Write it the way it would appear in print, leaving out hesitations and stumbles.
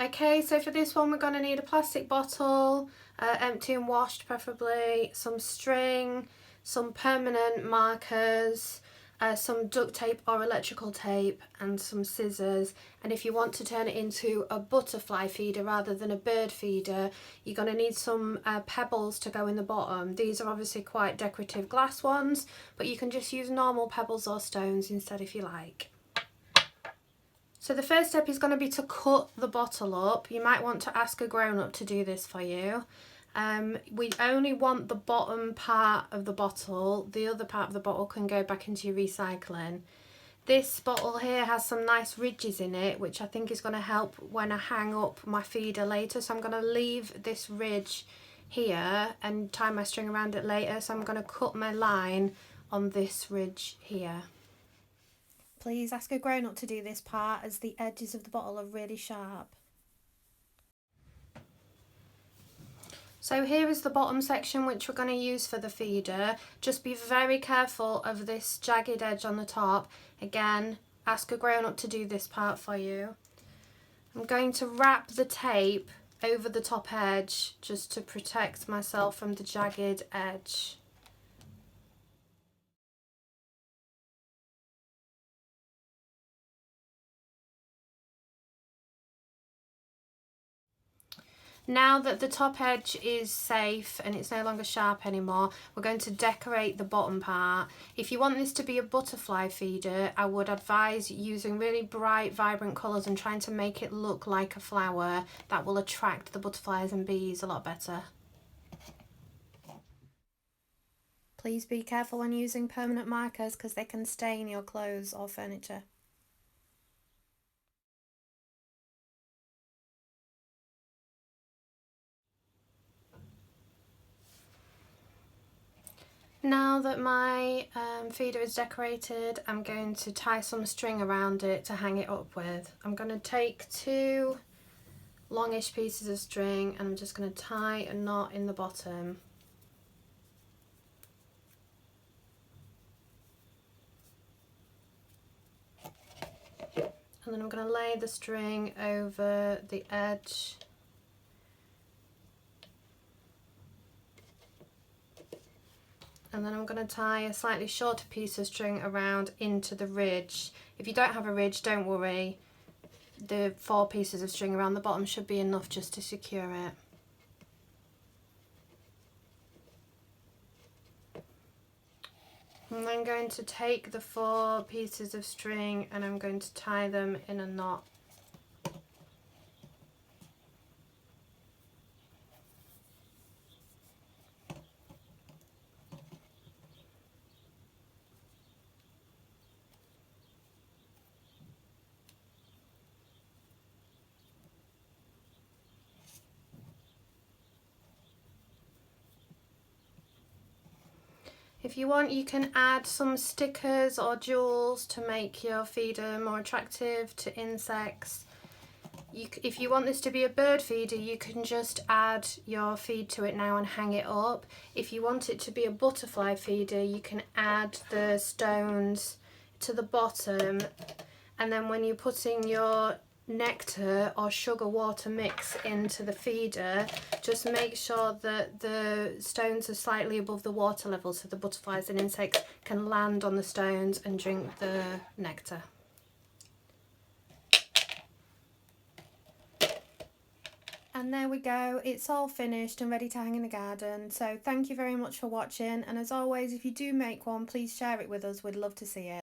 Okay, so for this one we're going to need a plastic bottle, empty and washed preferably, some string, some permanent markers, some duct tape or electrical tape, and some scissors. And if you want to turn it into a butterfly feeder rather than a bird feeder, you're going to need some pebbles to go in the bottom. These are obviously quite decorative glass ones, but you can just use normal pebbles or stones instead if you like. So the first step is going to be to cut the bottle up. You might want to ask a grown-up to do this for you. We only want the bottom part of the bottle. The other part of the bottle can go back into your recycling. This bottle here has some nice ridges in it, which I think is going to help when I hang up my feeder later. So I'm going to leave this ridge here and tie my string around it later. So I'm going to cut my line on this ridge here. Please ask a grown-up to do this part as the edges of the bottle are really sharp. So here is the bottom section which we're going to use for the feeder. Just be very careful of this jagged edge on the top. Again, ask a grown-up to do this part for you. I'm going to wrap the tape over the top edge just to protect myself from the jagged edge. Now that the top edge is safe and it's no longer sharp anymore, we're going to decorate the bottom part. If you want this to be a butterfly feeder, I would advise using really bright, vibrant colours and trying to make it look like a flower. That will attract the butterflies and bees a lot better. Please be careful when using permanent markers because they can stain your clothes or furniture. Now that my feeder is decorated, I'm going to tie some string around it to hang it up with. I'm going to take 2 longish pieces of string and I'm just going to tie a knot in the bottom. And then I'm going to lay the string over the edge. And then I'm going to tie a slightly shorter piece of string around into the ridge. If you don't have a ridge, don't worry. The 4 pieces of string around the bottom should be enough just to secure it. I'm then going to take the 4 pieces of string and I'm going to tie them in a knot. If you want, you can add some stickers or jewels to make your feeder more attractive to insects. If you want this to be a bird feeder, you can just add your feed to it now and hang it up. If you want it to be a butterfly feeder, you can add the stones to the bottom, and then when you're putting your nectar or sugar water mix into the feeder, just make sure that the stones are slightly above the water level so the butterflies and insects can land on the stones and drink the nectar. And there we go, it's all finished and ready to hang in the garden. So thank you very much for watching, and as always, if you do make one, please share it with us, we'd love to see it.